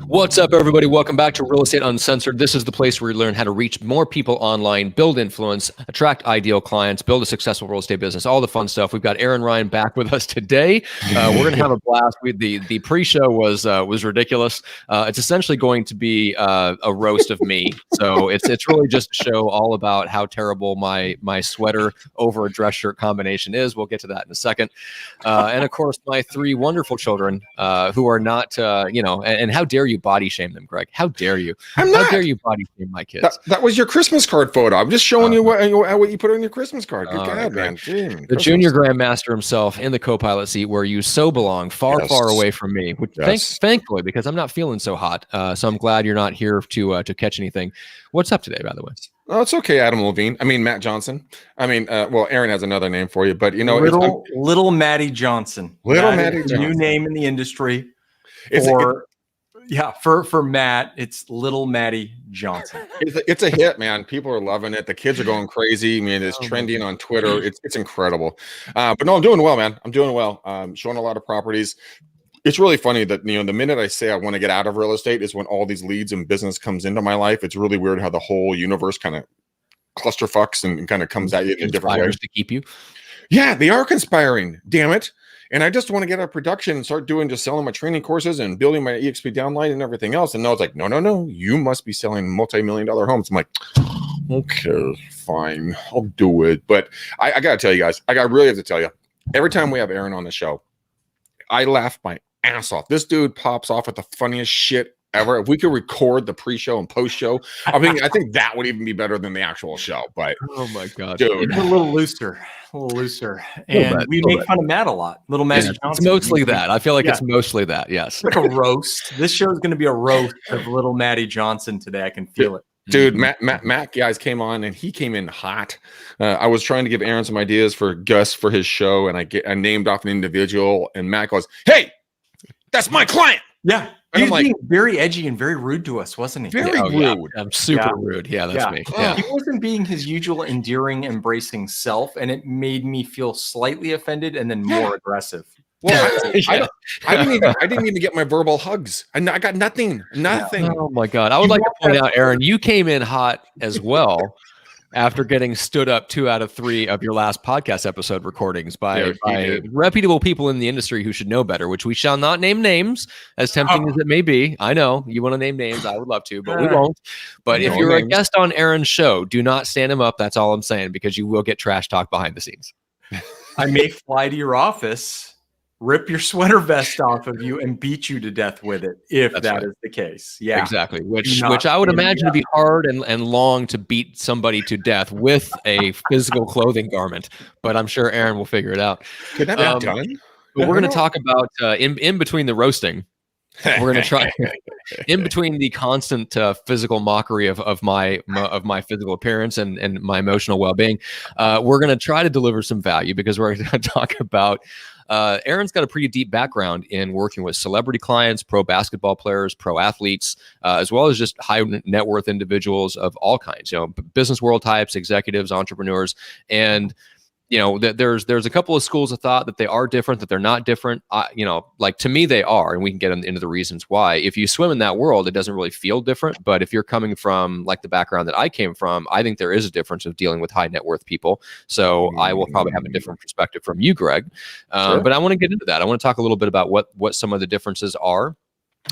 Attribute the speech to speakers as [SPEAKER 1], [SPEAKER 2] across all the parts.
[SPEAKER 1] What's up, everybody? Welcome back to Real Estate Uncensored. This is the place where you learn how to reach more people online, build influence, attract ideal clients, build a successful real estate business, all the fun stuff. We've got Aaron Ryan back with us today. We're going to have a blast. The pre-show was ridiculous. It's essentially going to be a roast of me. So it's really just a show all about how terrible my sweater over a dress shirt combination is. We'll get to that in a second. And of course, my three wonderful children who are not, and how dare you body shame them, Greg? How dare you?
[SPEAKER 2] I'm not.
[SPEAKER 1] How dare you body shame my kids?
[SPEAKER 2] That was your Christmas card photo. I'm just showing you what you put on your Christmas card. Good God, man.
[SPEAKER 1] The junior grandmaster himself in the co-pilot seat where you so belong, far away from me. Which thankfully, because I'm not feeling so hot. So I'm glad you're not here to catch anything. What's up today, by the way?
[SPEAKER 2] Oh, it's okay, Adam Levine. I mean, Matt Johnson. I mean, well, Aaron has another name for you, but you know,
[SPEAKER 3] little Matty Johnson.
[SPEAKER 2] Little Matty Johnson.
[SPEAKER 3] New name in the industry. For Matt, it's Little Matty Johnson.
[SPEAKER 2] It's a hit, man. People are loving it. The kids are going crazy. I mean, it's trending on Twitter. It's incredible. But no, I'm doing well, man. I'm doing well. Showing a lot of properties. It's really funny that, the minute I say I want to get out of real estate is when all these leads and business comes into my life. It's really weird how the whole universe kind of clusterfucks and kind of comes at you in different ways
[SPEAKER 1] to keep you.
[SPEAKER 2] Yeah, they are conspiring. Damn it. And I just want to get out of production and start selling my training courses and building my EXP downline and everything else. And no, it's like, no, you must be selling multi-million-dollar homes. I'm like, okay, fine, I'll do it. But I got to tell you guys, really have to tell you, every time we have Aaron on the show, I laugh my ass off. This dude pops off with the funniest shit ever. If we could record the pre-show and post-show, I think that would even be better than the actual show. But
[SPEAKER 1] oh my god,
[SPEAKER 2] dude,
[SPEAKER 3] it's a little looser, and we make fun of Matt a lot. Little Matt Johnson.
[SPEAKER 1] It's mostly that. I feel like it's mostly that. Yes,
[SPEAKER 3] like a roast. This show is going to be a roast of Little Matty Johnson today. I can feel it.
[SPEAKER 2] Dude, Matt guys came on and he came in hot. I was trying to give Aaron some ideas for Gus for his show, and I named off an individual, and Matt goes, "Hey, that's my client."
[SPEAKER 3] Yeah.
[SPEAKER 2] And
[SPEAKER 3] he was being very edgy and very rude to us, wasn't he?
[SPEAKER 2] Very rude. Yeah.
[SPEAKER 1] I'm super rude. Yeah, that's me. Yeah.
[SPEAKER 3] He wasn't being his usual endearing, embracing self, and it made me feel slightly offended and then more aggressive.
[SPEAKER 2] Well, I didn't even get my verbal hugs. I got nothing.
[SPEAKER 1] Oh my god! I would like to point out, Aaron, you came in hot as well. After getting stood up 2 out of 3 of your last podcast episode recordings by reputable people in the industry who should know better, which we shall not name names, as tempting as it may be. I know you want to name names. I would love to, but we won't. But if you're a guest on Aaron's show, do not stand him up. That's all I'm saying, because you will get trash talk behind the scenes.
[SPEAKER 3] I may fly to your office, rip your sweater vest off of you, and beat you to death with it, if that is the case. Yeah,
[SPEAKER 1] exactly. Which I would imagine to be hard and long to beat somebody to death with a physical clothing garment. But I'm sure Aaron will figure it out.
[SPEAKER 2] Could that be done?
[SPEAKER 1] But we're going to talk about in between the roasting. We're going to try in between the constant physical mockery of my physical appearance and my emotional well-being. We're going to try to deliver some value, because we're going to talk about Aaron's got a pretty deep background in working with celebrity clients, pro basketball players, pro athletes, as well as just high net worth individuals of all kinds, business world types, executives, entrepreneurs. And there's a couple of schools of thought that they are different, that they're not different. Like, to me, they are, and we can get into the reasons why. If you swim in that world, it doesn't really feel different. But if you're coming from like the background that I came from, I think there is a difference of dealing with high net worth people. So I will probably have a different perspective from you, Greg.
[SPEAKER 2] Sure.
[SPEAKER 1] But I want to get into that. I want to talk a little bit about what some of the differences are,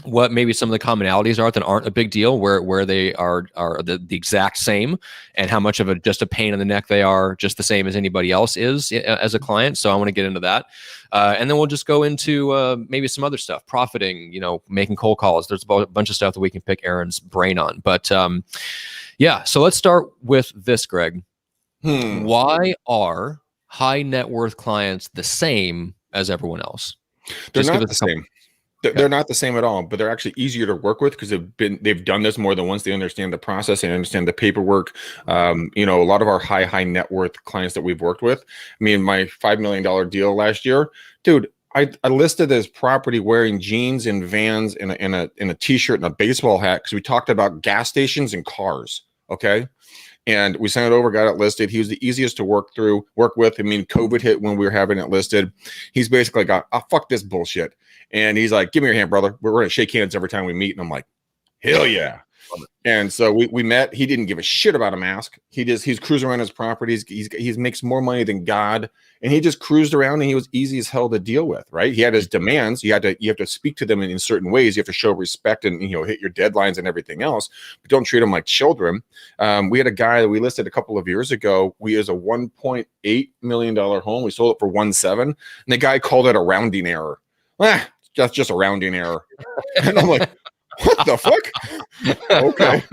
[SPEAKER 1] what maybe some of the commonalities are that aren't a big deal, where they are the exact same, and how much of just a pain in the neck they are, just the same as anybody else is as a client. So I want to get into that. And then we'll just go into maybe some other stuff, profiting, making cold calls. There's a bunch of stuff that we can pick Aaron's brain on. But so let's start with this, Greg. Why are high net worth clients the same as everyone else?
[SPEAKER 2] They're not the same. They're not the same at all, but they're actually easier to work with because they've done this more than once. They understand the process, they understand the paperwork. A lot of our high net worth clients that we've worked with. I mean, my $5 million deal last year, dude, I listed this property wearing jeans and Vans and a t-shirt and a baseball hat because we talked about gas stations and cars. Okay. And we sent it over, got it listed. He was the easiest to work with. I mean, COVID hit when we were having it listed. He's basically got, oh, fuck this bullshit. And he's like, give me your hand, brother. We're going to shake hands every time we meet. And I'm like, hell yeah. And so we met. He didn't give a shit about a mask. He's cruising around his properties. He makes more money than God. And he just cruised around, and he was easy as hell to deal with, right? He had his demands. You have to speak to them in certain ways. You have to show respect and, hit your deadlines and everything else, but don't treat them like children. We had a guy that we listed a couple of years ago. We is a $1.8 million home. We sold it for 1.7, and the guy called it a rounding error. That's just a rounding error. And I'm like, what the fuck? Okay.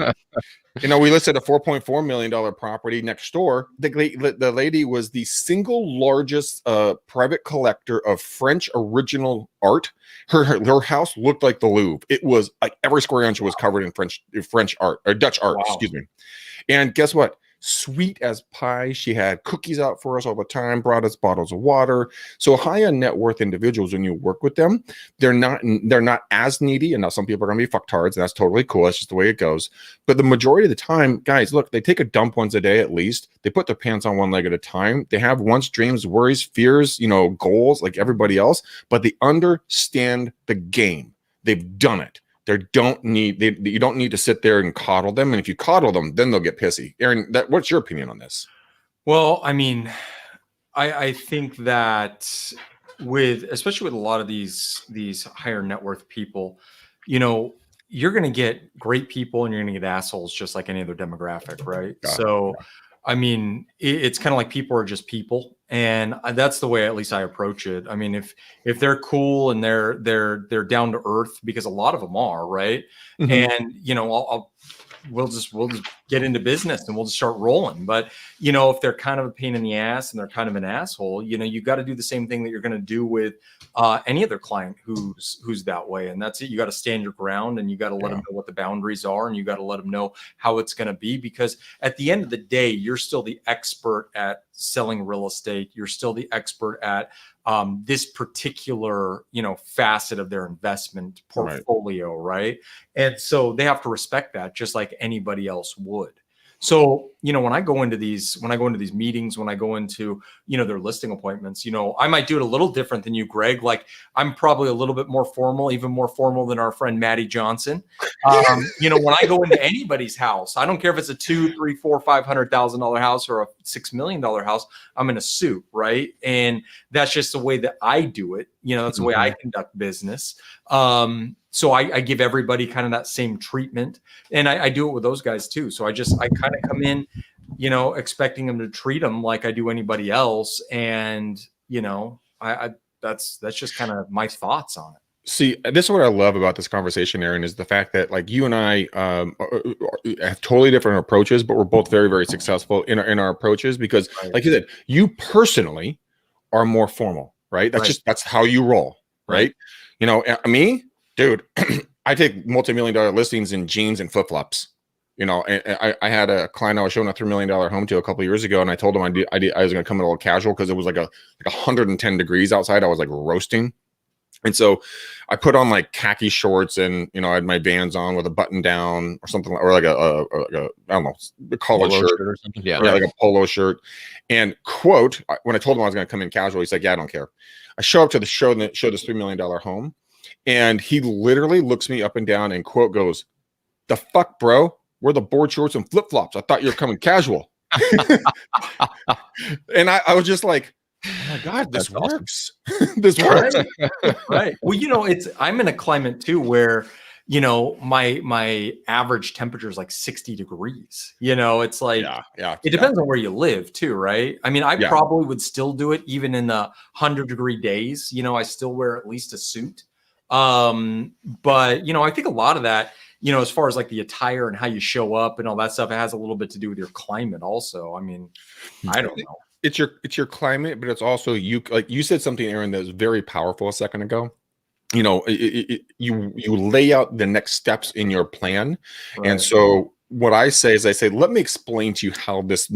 [SPEAKER 2] We listed a $4.4 million property next door. The lady was the single largest private collector of French original art. Her house looked like the Louvre. It was like every square inch was covered in French art, or Dutch art, wow. Excuse me. And guess what? Sweet as pie. She had cookies out for us all the time, brought us bottles of water. So high-end net worth individuals, when you work with them, they're not as needy. And now some people are going to be fucktards, and that's totally cool. That's just the way it goes. But the majority of the time, guys, look, they take a dump once a day at least. They put their pants on one leg at a time. They have wants, dreams, worries, fears, goals like everybody else, but they understand the game. They've done it. You don't need to sit there and coddle them. And if you coddle them, then they'll get pissy. Aaron, what's your opinion on this?
[SPEAKER 3] Well, I mean, I think that especially with a lot of these higher net worth people, you're going to get great people and you're going to get assholes just like any other demographic, right? So, I mean, it's kind of like people are just people, and that's the way at least I approach it. I mean, if they're cool and they're down to earth, because a lot of them are, right? Mm-hmm. And we'll just get into business and we'll just start rolling. But if they're kind of a pain in the ass and they're kind of an asshole, you got to do the same thing that you're going to do with any other client who's that way. And that's it. You got to stand your ground, and you got to let them know what the boundaries are, and you got to let them know how it's going to be, because at the end of the day, you're still the expert at selling real estate. You're still the expert at this particular, facet of their investment portfolio. Right. And so they have to respect that just like anybody else would. So, when I go into these meetings, when I go into, their listing appointments, I might do it a little different than you, Greg. Like, I'm probably a little bit more formal, even more formal than our friend Maddie Johnson. When I go into anybody's house, I don't care if it's a $200,000, $300,000, $400,000, $500,000 house or a $6 million house, I'm in a suit. Right. And that's just the way that I do it. That's the way I conduct business. So I give everybody kind of that same treatment, and I do it with those guys too. So I kind of come in, expecting them to treat them like I do anybody else. And, that's just kind of my thoughts on it.
[SPEAKER 2] See, this is what I love about this conversation, Aaron, is the fact that like you and I have totally different approaches, but we're both very, very successful in our approaches because, like you said, you personally are more formal, right? That's how you roll, right? Me, dude, I take multi-million-dollar listings in jeans and flip-flops. And I had a client I was showing a $3 million home to a couple of years ago, and I told him I was going to come in a little casual because it was like 110 degrees outside. I was like roasting. And so I put on like khaki shorts and, I had my Vans on with a button down or something, or like a I don't know, a collar shirt or something. Yeah, like a polo shirt. And quote, when I told him I was going to come in casual, he's like, yeah, I don't care. I show up to the show and show this $3 million home. And he literally looks me up and down and quote goes, the fuck, bro? We're the board shorts and flip-flops. I thought you were coming casual. And I was just like, oh my God, this works. This works.
[SPEAKER 3] Right. Well, I'm in a climate too where, my average temperature is like 60 degrees. It's like, it depends on where you live too, right? I mean, I probably would still do it even in the 100-degree days. I still wear at least a suit. But, I think a lot of that, as far as like the attire and how you show up and all that stuff, it has a little bit to do with your climate also. I mean, I don't know.
[SPEAKER 2] It's your climate, but it's also you, like you said something, Aaron, that was very powerful a second ago. You lay out the next steps in your plan. Right. And so what I say is let me explain to you how this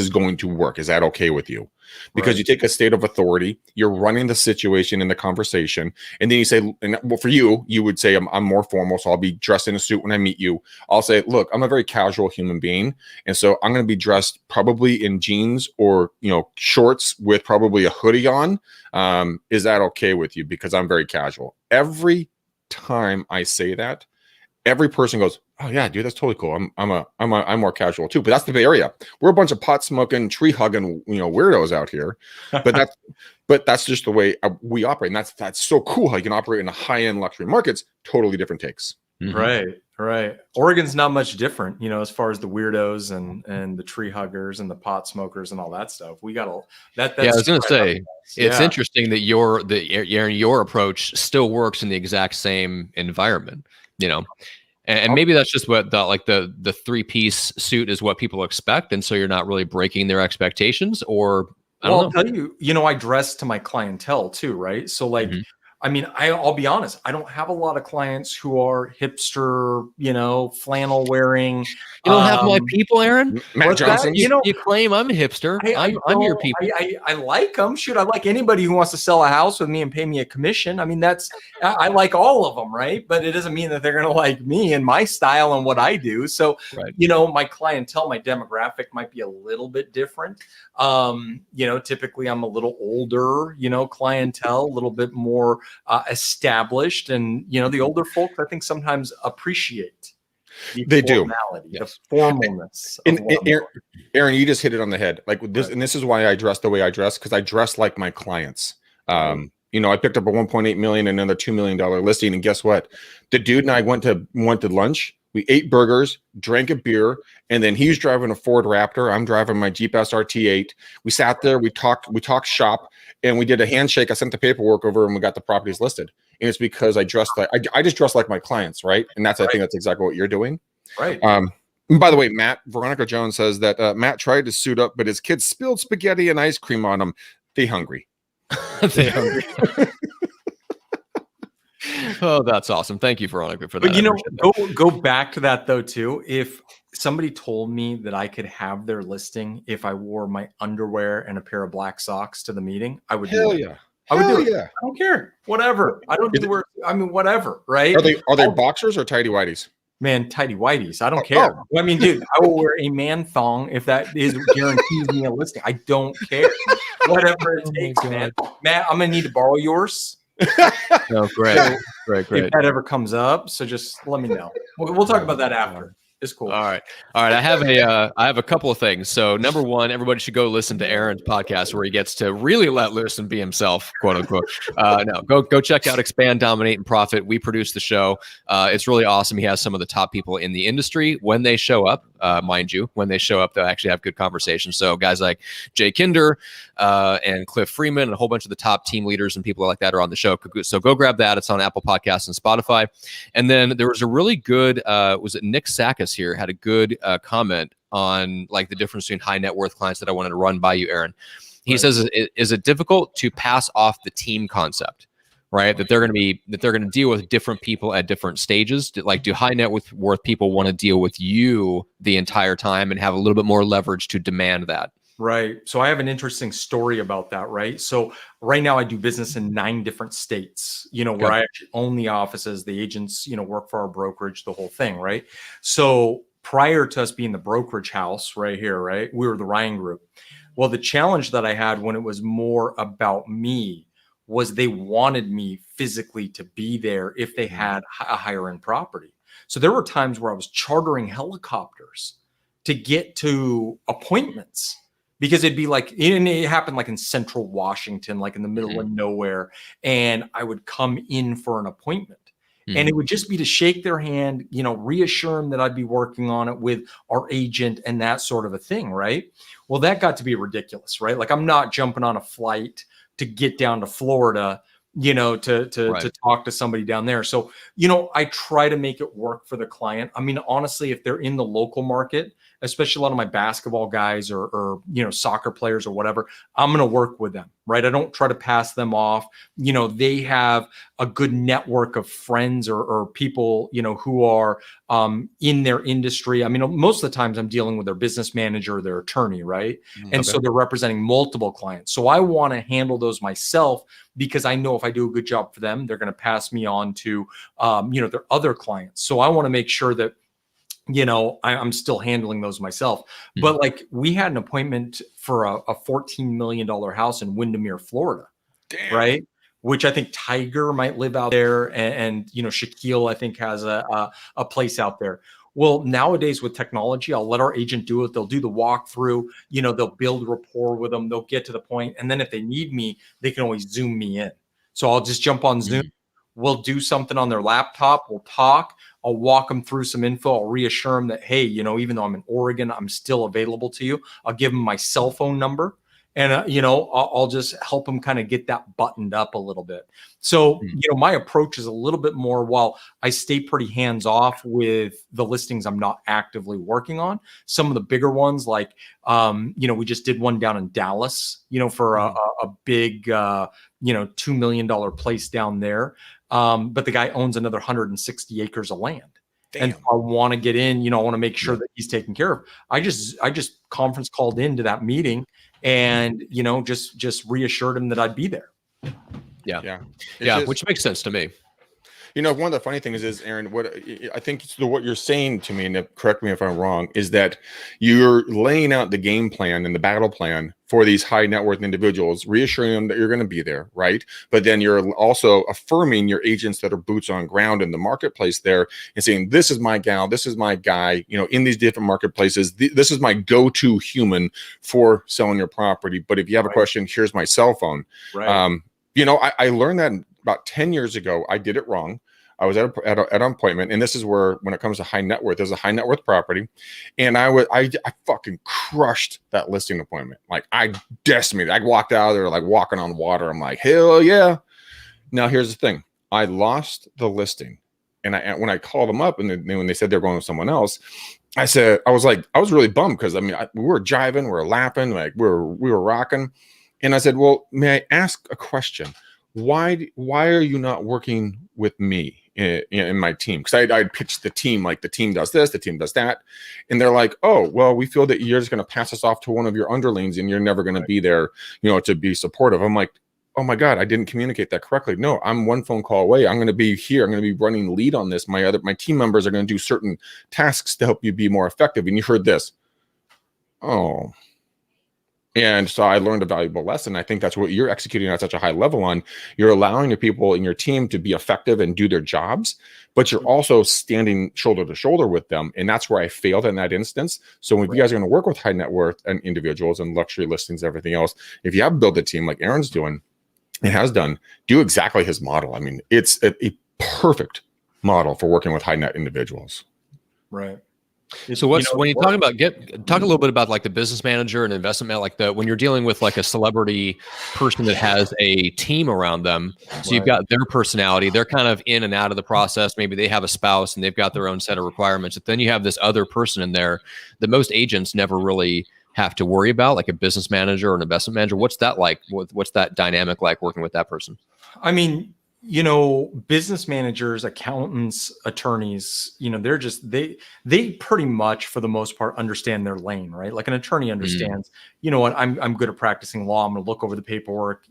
[SPEAKER 2] is going to work. Is that okay with you? Because you take a state of authority, you're running the situation in the conversation, and then you say, and well, for you, you would say, I'm more formal, so I'll be dressed in a suit when I meet you. I'll say, look, I'm a very casual human being, and so I'm going to be dressed probably in jeans or shorts with probably a hoodie on. Is that okay with you? Because I'm very casual. Every time I say that, every person goes, oh yeah, dude, that's totally cool. I'm more casual too. But that's the Bay Area. We're a bunch of pot smoking, tree hugging, weirdos out here. But that's just the way we operate. And that's so cool how you can operate in a high end luxury markets. Totally different takes.
[SPEAKER 3] Mm-hmm. Right. Oregon's not much different, as far as the weirdos and the tree huggers and the pot smokers and all that stuff. We got that.
[SPEAKER 1] Yeah, I was going to say, it's interesting that your approach still works in the exact same environment, and maybe that's just what the 3-piece suit is what people expect, and so you're not really breaking their expectations. Or
[SPEAKER 3] I'll tell you, I dress to my clientele too, right? So I mean, I'll be honest, I don't have a lot of clients who are hipster, flannel wearing.
[SPEAKER 1] You don't have my people, Aaron?
[SPEAKER 2] Matt Johnson.
[SPEAKER 1] You claim I'm a hipster. I'm your people.
[SPEAKER 3] I like them. Shoot, I like anybody who wants to sell a house with me and pay me a commission. I mean, I like all of them, right? But it doesn't mean that they're going to like me and my style and what I do. So, my clientele, my demographic might be a little bit different. Typically I'm a little older, clientele, a little bit more established, and the older folks I think sometimes appreciate the formalness.
[SPEAKER 2] And Aaron, you just hit it on the head. Like this, and this is why I dress the way I dress, because I dress like my clients. I picked up a $1.8 million and another $2 million listing, and guess what? The dude and I went to lunch. We ate burgers, drank a beer, and then he's driving a Ford Raptor. I'm driving my Jeep SRT8. We sat there, we talked shop, and we did a handshake. I sent the paperwork over, and we got the properties listed. And it's because I dressed like I just dress like my clients, right? And I think that's exactly what you're doing,
[SPEAKER 3] right?
[SPEAKER 2] And by the way, Veronica Jones says that Matt tried to suit up, but his kids spilled spaghetti and ice cream on him. They hungry.
[SPEAKER 1] They hungry. Oh, that's awesome. Thank you, Veronica, for that.
[SPEAKER 3] But go back to that though too. If somebody told me that I could have their listing if I wore my underwear and a pair of black socks to the meeting, I would do it.
[SPEAKER 2] Yeah.
[SPEAKER 3] I would do it. I don't care. Whatever. I don't do work. I mean, whatever. Right?
[SPEAKER 2] Are they boxers or tighty whities?
[SPEAKER 3] Man, tighty whities. I don't care. I mean, dude, I will wear a man thong if that guarantees me a listing. I don't care. Whatever it takes, man. Matt, I'm gonna need to borrow yours.
[SPEAKER 1] Oh, great.
[SPEAKER 3] If that ever comes up, so just let me know. We'll talk about that after. It's cool.
[SPEAKER 1] All right. I have a couple of things. So number one, everybody should go listen to Aaron's podcast where he gets to really let loose and be himself, quote unquote. Go check out Expand, Dominate, and Profit. We produce the show. It's really awesome. He has some of the top people in the industry when they show up. Mind you, when they show up, they'll actually have good conversations. So guys like Jay Kinder and Cliff Freeman and a whole bunch of the top team leaders and people like that are on the show. So go grab that. It's on Apple Podcasts and Spotify. And then there was a really good, was it Nick Sakis here had a good comment on like the difference between high net worth clients that I wanted to run by you, Aaron. He says, is it difficult to pass off the team concept? Right, that they're going to deal with different people at different stages. Like, do high net worth people want to deal with you the entire time and have a little bit more leverage to demand that?
[SPEAKER 3] Right. So I have an interesting story about that. Right. So right now I do business in 9 different states. Where I actually own the offices, the agents, work for our brokerage, the whole thing. Right. So prior to us being the brokerage house right here, right, we were the Rian Group. Well, the challenge that I had when it was more about me was they wanted me physically to be there if they had a higher end property. So there were times where I was chartering helicopters to get to appointments because it'd be like, and it happened like in central Washington, like in the middle of nowhere. And I would come in for an appointment and it would just be to shake their hand, reassure them that I'd be working on it with our agent and that sort of a thing. Right. Well, that got to be ridiculous, right? Like I'm not jumping on a flight to get down to Florida to talk to somebody down there. So, I try to make it work for the client. I mean, honestly, if they're in the local market, especially a lot of my basketball guys or soccer players or whatever, I'm going to work with them, right? I don't try to pass them off. They have a good network of friends or people, who are in their industry. I mean, most of the times I'm dealing with their business manager or their attorney, right? And so they're representing multiple clients. So I want to handle those myself, because I know if I do a good job for them, they're going to pass me on to, their other clients. So I want to make sure that, I'm still handling those myself. But like, we had an appointment for a $14 million house in Windermere, Florida.
[SPEAKER 2] Damn.
[SPEAKER 3] Right? Which I think Tiger might live out there. And Shaquille, I think, has a place out there. Well, nowadays with technology, I'll let our agent do it. They'll do the walkthrough, they'll build rapport with them. They'll get to the point. And then if they need me, they can always Zoom me in. So I'll just jump on Zoom. We'll do something on their laptop. We'll talk. I'll walk them through some info. I'll reassure them that, hey, even though I'm in Oregon, I'm still available to you. I'll give them my cell phone number. And, I'll just help them kind of get that buttoned up a little bit. So, my approach is a little bit more, while I stay pretty hands off with the listings I'm not actively working on. Some of the bigger ones, like, we just did one down in Dallas, for a big, $2 million place down there. But the guy owns another 160 acres of land. Damn. And I want to get in, I want to make sure that he's taken care of. I just conference called into that meeting and, just reassured him that I'd be there.
[SPEAKER 1] Yeah. Which makes sense to me.
[SPEAKER 2] One of the funny things is, Aaron, what I think what you're saying to me, and correct me if I'm wrong, is that you're laying out the game plan and the battle plan for these high net worth individuals, reassuring them that you're going to be there, right? But then you're also affirming your agents that are boots on ground in the marketplace there and saying, this is my gal, this is my guy, in these different marketplaces. This is my go-to human for selling your property. But if you have a question, here's my cell phone. Right. I learned that about 10 years ago. I did it wrong. I was at an appointment, and this is where, when it comes to high net worth, there's a high net worth property, and I fucking crushed that listing appointment. Like, I decimated. I walked out of there like walking on water. I'm like, hell yeah. Now here's the thing. I lost the listing, and when I called them up, and when they said they're going with someone else, I was really bummed, because we were jiving, we were laughing, like we were rocking. And I said, well, may I ask a question? Why are you not working with me in my team? Because I'd pitched the team, like, the team does this, the team does that. And they're like, oh, well, we feel that you're just going to pass us off to one of your underlings and you're never going to be there, to be supportive. I'm like, oh my God, I didn't communicate that correctly. No, I'm one phone call away. I'm going to be here. I'm going to be running lead on this. My team members are going to do certain tasks to help you be more effective. And you heard this. Oh. And so I learned a valuable lesson. I think that's what you're executing at such a high level on. You're allowing the people in your team to be effective and do their jobs, but you're also standing shoulder to shoulder with them. And that's where I failed in that instance. So if you guys are going to work with high net worth and individuals and luxury listings, everything else, if you have built a team like Aaron's doing and has done, do exactly his model. I mean, it's a perfect model for working with high net individuals.
[SPEAKER 3] Right.
[SPEAKER 1] So when you talk about talk a little bit about like the business manager and investment man, like when you're dealing with like a celebrity person that has a team around them. So you've got their personality, they're kind of in and out of the process. Maybe they have a spouse and they've got their own set of requirements. But then you have this other person in there that most agents never really have to worry about, like a business manager or an investment manager. What's that like? What's that dynamic like working with that person?
[SPEAKER 3] I mean, business managers, accountants, attorneys, they're just, they pretty much for the most part understand their lane, right? Like an attorney understands, what I'm good at practicing law. I'm going to look over the paperwork,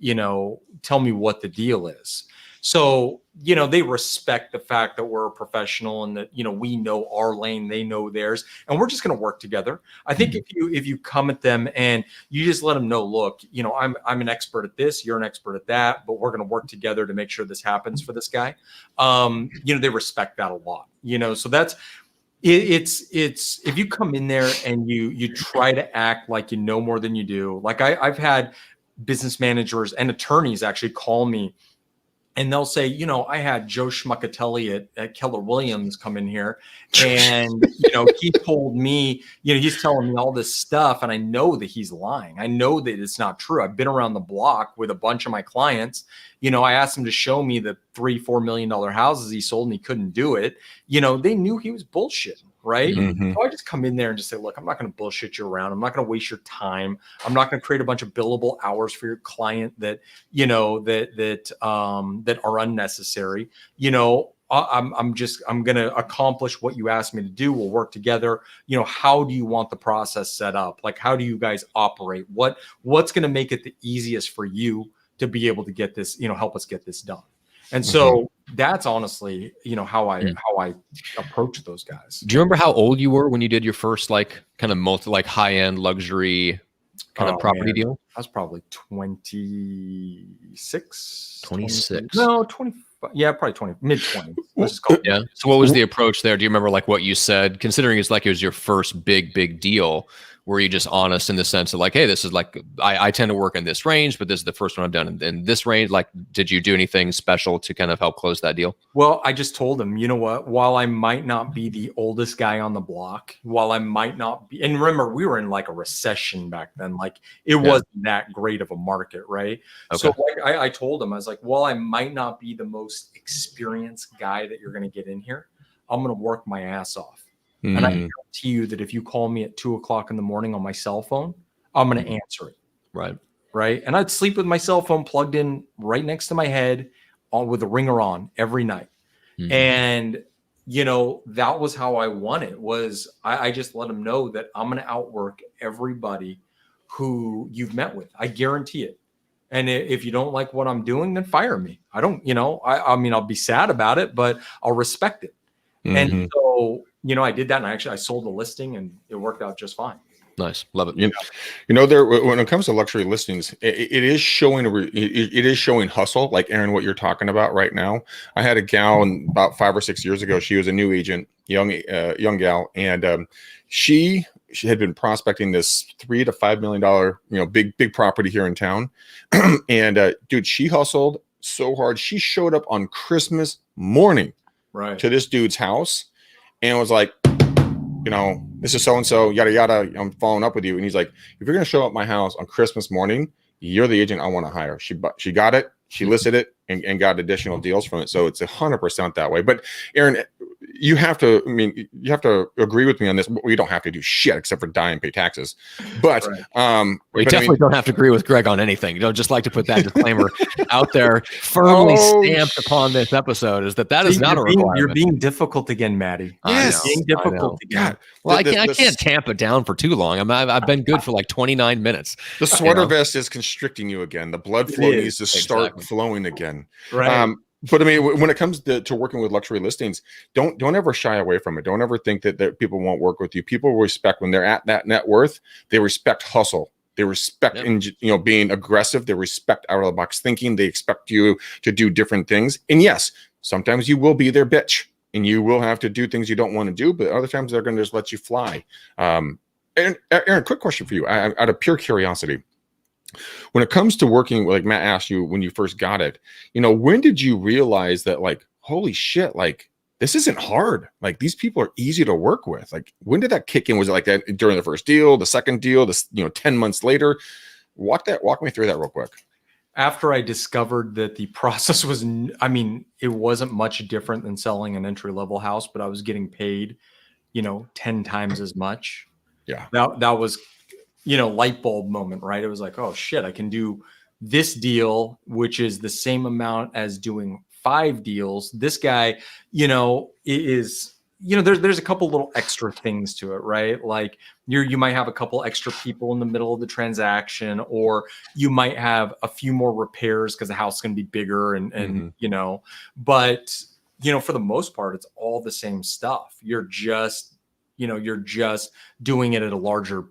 [SPEAKER 3] tell me what the deal is. So, they respect the fact that we're a professional and that, we know our lane, they know theirs, and we're just going to work together. I think if you come at them and you just let them know, look, I'm an expert at this, you're an expert at that, but we're going to work together to make sure this happens for this guy. They respect that a lot, so that's, it's if you come in there and you try to act like you know more than you do. Like I've had business managers and attorneys actually call me and they'll say, I had Joe Schmuckatelli at Keller Williams come in here, and he told me, he's telling me all this stuff, and I know that he's lying. I know that it's not true. I've been around the block with a bunch of my clients. I asked him to show me the $3-4 million houses he sold, and he couldn't do it. They knew he was bullshitting. Right.
[SPEAKER 2] Mhm.
[SPEAKER 3] So I just come in there and just say, look, I'm not going to bullshit you around. I'm not going to waste your time. I'm not going to create a bunch of billable hours for your client that are unnecessary. I'm going to accomplish what you asked me to do. We'll work together. How do you want the process set up? Like, how do you guys operate? What's going to make it the easiest for you to be able to get this, help us get this done? And so that's honestly, how I approach those guys.
[SPEAKER 1] Do you remember how old you were when you did your first kind of high-end luxury kind of property deal?
[SPEAKER 3] I was probably 26.
[SPEAKER 1] 26.
[SPEAKER 3] No, 25. Yeah, probably 20, mid-20s. Let's just call it.
[SPEAKER 1] Yeah. So what was the approach there? Do you remember what you said, considering it was your first big deal? Were you just honest in the sense of hey, this is I tend to work in this range, but this is the first one I've done in this range. Did you do anything special to kind of help close that deal?
[SPEAKER 3] Well, I just told him, you know what, while I might not be the oldest guy on the block, while I might not be, and remember, we were in a recession back then, it wasn't that great of a market, right? Okay. So I told him, I was like, while I might not be the most experienced guy that you're going to get in here, I'm going to work my ass off. And I guarantee you that if you call me at 2:00 in the morning on my cell phone, I'm going to answer it.
[SPEAKER 1] Right.
[SPEAKER 3] Right. And I'd sleep with my cell phone plugged in right next to my head with a ringer on every night. And, that was how I won it. I just let them know that I'm going to outwork everybody who you've met with. I guarantee it. And if you don't like what I'm doing, then fire me. I don't, I mean, I'll be sad about it, but I'll respect it. And so, I did that, and I sold the listing, and it worked out just fine.
[SPEAKER 1] Nice, love it.
[SPEAKER 2] There when it comes to luxury listings, it is showing hustle, like Aaron, what you're talking about right now. I had a gal about 5 or 6 years ago. She was a new agent, young gal, and she had been prospecting this $3 to $5 million, big property here in town, and dude, she hustled so hard. She showed up on Christmas morning, right, to this dude's house, and was like, this is so-and-so, yada, yada. I'm following up with you. And he's like, if you're going to show up at my house on Christmas morning, you're the agent I want to hire. She got it. She listed it and got additional deals from it. So it's 100% that way. But Aaron, you have to agree with me on this. We don't have to do shit except for die and pay taxes. But
[SPEAKER 1] we definitely don't have to agree with Greg on anything. Just like to put that disclaimer out there, firmly stamped upon this episode, is that is not a requirement.
[SPEAKER 3] You're being difficult again, Maddie.
[SPEAKER 2] Yes,
[SPEAKER 3] being difficult again.
[SPEAKER 1] Well, I can't tamp it down for too long. I've been good for 29 minutes.
[SPEAKER 2] The sweater vest is constricting you again. The blood flow needs to start flowing again.
[SPEAKER 3] Right.
[SPEAKER 2] But I mean, when it comes to working with luxury listings, don't ever shy away from it. Don't ever think that people won't work with you. People respect when they're at that net worth. They respect hustle. They respect being aggressive. They respect out of the box thinking. They expect you to do different things. And yes, sometimes you will be their bitch, and you will have to do things you don't want to do. But other times they're going to just let you fly. And Aaron, quick question for you, out of pure curiosity. When it comes to working, like Matt asked you when you first got it, when did you realize that, holy shit, this isn't hard. These people are easy to work with. When did that kick in? Was it like that during the first deal, the second deal, 10 months later? Walk me through that real quick.
[SPEAKER 3] After I discovered that the process was, it wasn't much different than selling an entry-level house, but I was getting paid, 10 times as much.
[SPEAKER 2] Yeah.
[SPEAKER 3] That was, light bulb moment, right? It was like, oh shit, I can do this deal, which is the same amount as doing 5 deals. This guy, is, there's a couple little extra things to it, right? Like you might have a couple extra people in the middle of the transaction, or you might have a few more repairs because the house is going to be bigger and but for the most part, it's all the same stuff. You're just doing it at a larger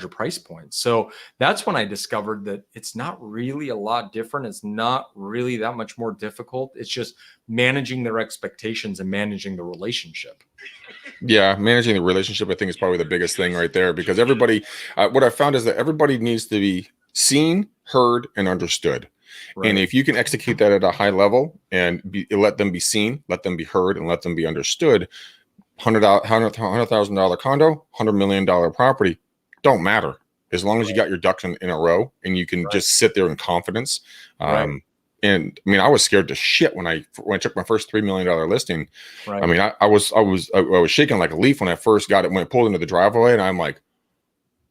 [SPEAKER 3] price point. So that's when I discovered that it's not really a lot different. It's not really that much more difficult. It's just managing their expectations and managing the relationship.
[SPEAKER 2] Yeah, managing the relationship, I think, is probably the biggest thing right there, because everybody, what I found is that everybody needs to be seen, heard, and understood.
[SPEAKER 3] Right.
[SPEAKER 2] And if you can execute that at a high level and let them be seen, let them be heard, and let them be understood, $100,000 condo, $100 million property, don't matter. As long as you got your ducks in a row and you can just sit there in confidence. And I mean, I was scared to shit when I took my first $3 million listing.
[SPEAKER 3] Right.
[SPEAKER 2] I mean, I was shaking like a leaf when I first got it, when I pulled into the driveway, and I'm like,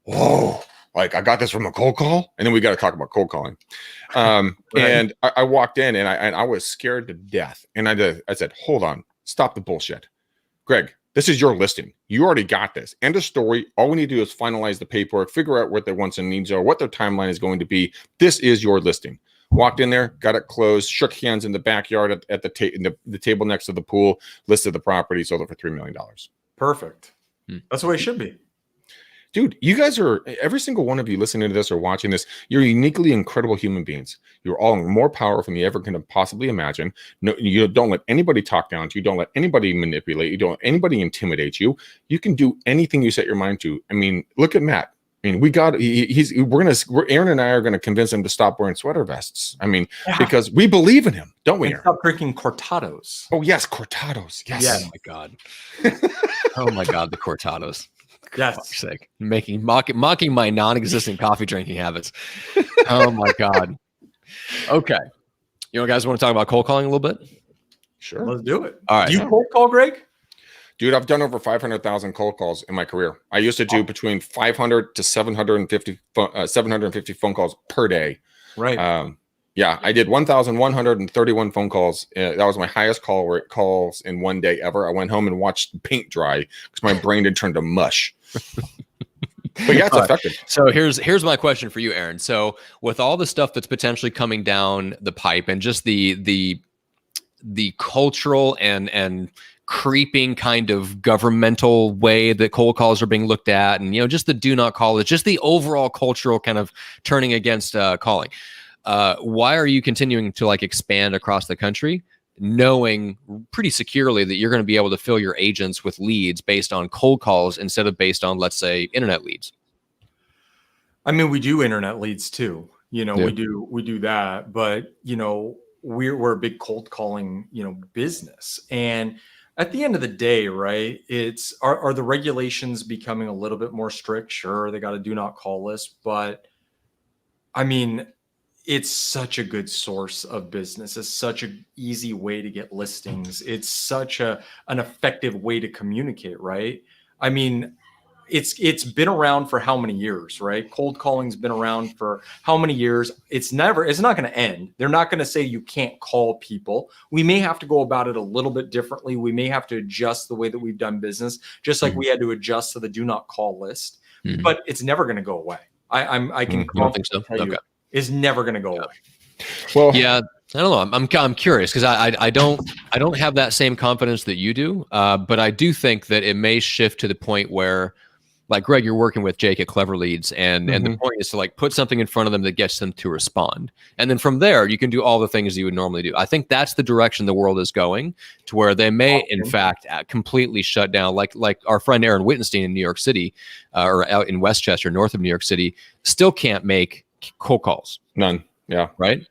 [SPEAKER 2] whoa, like I got this from a cold call. And then we got to talk about cold calling. And I walked in and I was scared to death. And I said, hold on, stop the bullshit. Greg, this is your listing. You already got this. End of story. All we need to do is finalize the paperwork, figure out what their wants and needs are, what their timeline is going to be. This is your listing. Walked in there, got it closed, shook hands in the backyard at the table next to the pool, listed the property, sold it for $3 million.
[SPEAKER 3] Perfect. That's the way it should be.
[SPEAKER 2] Dude, you guys are, every single one of you listening to this or watching this, you're uniquely incredible human beings. You're all more powerful than you ever can possibly imagine. No, you don't let anybody talk down to you. Don't let anybody manipulate you. Don't let anybody intimidate you. You can do anything you set your mind to. I mean, look at Matt. I mean, Aaron and I are going to convince him to stop wearing sweater vests. I mean, because we believe in him, don't we?
[SPEAKER 3] And stop drinking cortados.
[SPEAKER 2] Oh, yes. Cortados. Yes.
[SPEAKER 3] Yeah.
[SPEAKER 1] Oh, my God. Oh, my God. The cortados.
[SPEAKER 3] Yes.
[SPEAKER 1] For fuck's sake. Mocking my non-existent coffee drinking habits. Oh my God. Okay. You guys want to talk about cold calling a little bit?
[SPEAKER 2] Sure.
[SPEAKER 3] Let's do it.
[SPEAKER 1] All right.
[SPEAKER 3] Do you cold call, Greg?
[SPEAKER 2] Dude, I've done over 500,000 cold calls in my career. I used to do between 500 to 750 phone calls per day.
[SPEAKER 3] Right.
[SPEAKER 2] Yeah, I did 1,131 phone calls. That was my highest calls in one day ever. I went home and watched paint dry because my brain had turned to mush. But yeah, it's effective.
[SPEAKER 1] So here's my question for you, Aaron. So with all the stuff that's potentially coming down the pipe and just the cultural and creeping kind of governmental way that cold calls are being looked at, and just the do not call, it's just the overall cultural kind of turning against calling. Why are you continuing to expand across the country, knowing pretty securely that you're going to be able to fill your agents with leads based on cold calls instead of based on, let's say, internet leads?
[SPEAKER 3] I mean, we do internet leads too.
[SPEAKER 1] Yeah.
[SPEAKER 3] We do that, but we're a big cold calling, business. And at the end of the day, right, are the regulations becoming a little bit more strict? Sure, they got a do not call list, but I mean, it's such a good source of business. It's such an easy way to get listings. It's such an effective way to communicate, right? I mean, it's been around for how many years, right? Cold calling's been around for how many years? It's not going to end. They're not going to say you can't call people. We may have to go about it a little bit differently. We may have to adjust the way that we've done business, just like we had to adjust to the do not call list. But it's never going to go away. I can confidently tell you is never going to go away.
[SPEAKER 2] Well,
[SPEAKER 1] yeah, I don't know. I'm curious because I don't have that same confidence that you do. But I do think that it may shift to the point where, like Greg, you're working with Jake at Clever Leads, and the point is to put something in front of them that gets them to respond, and then from there you can do all the things you would normally do. I think that's the direction the world is going, to where they may in fact completely shut down, like our friend Aaron Wittenstein in New York City, or out in Westchester, north of New York City, still can't make cold calls.
[SPEAKER 2] None. Yeah.
[SPEAKER 1] Right.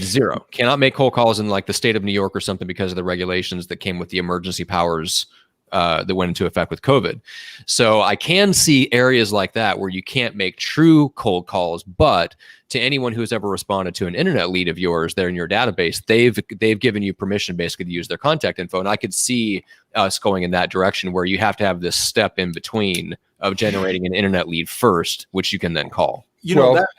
[SPEAKER 1] Zero. Cannot make cold calls in the state of New York or something because of the regulations that came with the emergency powers that went into effect with COVID. So I can see areas like that where you can't make true cold calls, but to anyone who's ever responded to an internet lead of yours there in your database, they've given you permission basically to use their contact info. And I could see us going in that direction where you have to have this step in between of generating an internet lead first, which you can then call.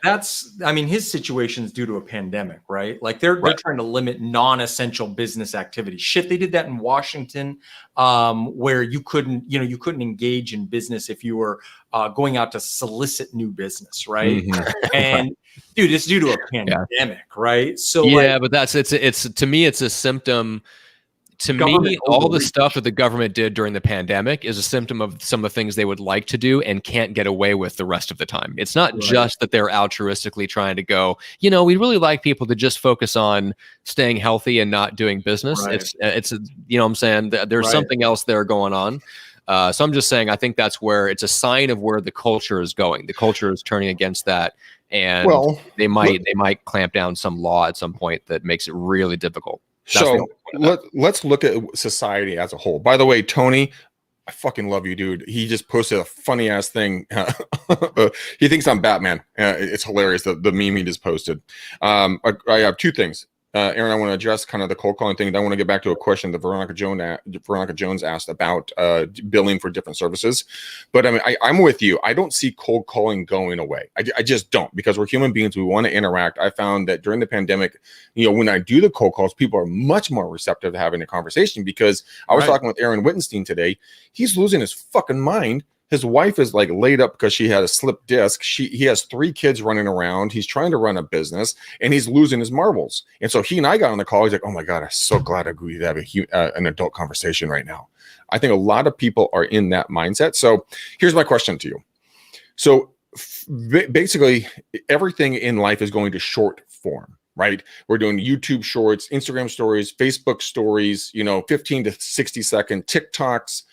[SPEAKER 3] That's, I mean, his situation is due to a pandemic, right? They're trying to limit non-essential business activity. Shit, they did that in Washington, where you couldn't engage in business if you were going out to solicit new business, right? And dude, it's due to a pandemic, right? So
[SPEAKER 1] but it's to me, it's a symptom. To me, all the stuff that the government did during the pandemic is a symptom of some of the things they would like to do and can't get away with the rest of the time. It's not just that they're altruistically trying to go, we really like people to just focus on staying healthy and not doing business. It's what I'm saying? There's something else there going on. So I'm just saying, I think that's where it's a sign of where the culture is going. The culture is turning against that. and
[SPEAKER 2] Well,
[SPEAKER 1] they might clamp down some law at some point that makes it really difficult. That's
[SPEAKER 2] so let's look at society as a whole. By the way, Tony, I fucking love you, dude. He just posted a funny ass thing. He thinks I'm Batman. It's hilarious. The meme he just posted. I have two things. Aaron, I want to address kind of the cold calling thing. Then I want to get back to a question that Veronica Jones asked about billing for different services. But I mean, I'm with you. I don't see cold calling going away. I just don't, because we're human beings. We want to interact. I found that during the pandemic, when I do the cold calls, people are much more receptive to having a conversation, because I was talking with Aaron Wittenstein today. He's losing his fucking mind. His wife is like laid up because she had a slip disc. He has 3 kids running around. He's trying to run a business, and he's losing his marbles. And so he and I got on the call. He's like, "Oh my God, I'm so glad I agreed to have an adult conversation right now." I think a lot of people are in that mindset. So here's my question to you. So basically, everything in life is going to short form, right? We're doing YouTube shorts, Instagram stories, Facebook stories, 15 to 60 second TikToks,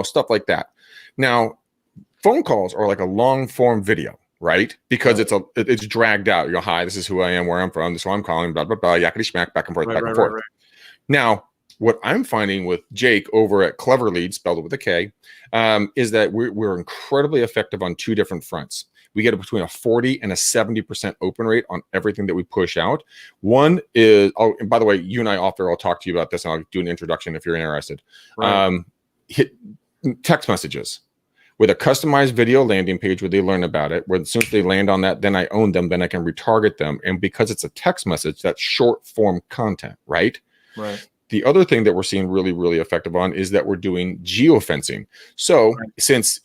[SPEAKER 2] stuff like that. Now, phone calls are like a long form video, right? Because it's dragged out. Hi, this is who I am, where I'm from, this is who I'm calling, blah, blah, blah, yakety schmack, back and forth, back and forth. Right. Now, what I'm finding with Jake over at Clever Lead, spelled with a K, is that we're incredibly effective on 2 different fronts. We get between a 40 and a 70% open rate on everything that we push out. One is, and by the way, you and I I'll talk to you about this, and I'll do an introduction if you're interested. Right. Hit text messages with a customized video landing page where they learn about it, where as soon as they land on that, then I own them, then I can retarget them. And because it's a text message, that's short form content, right? Right. The other thing that we're seeing really, really effective on is that we're doing geofencing. So since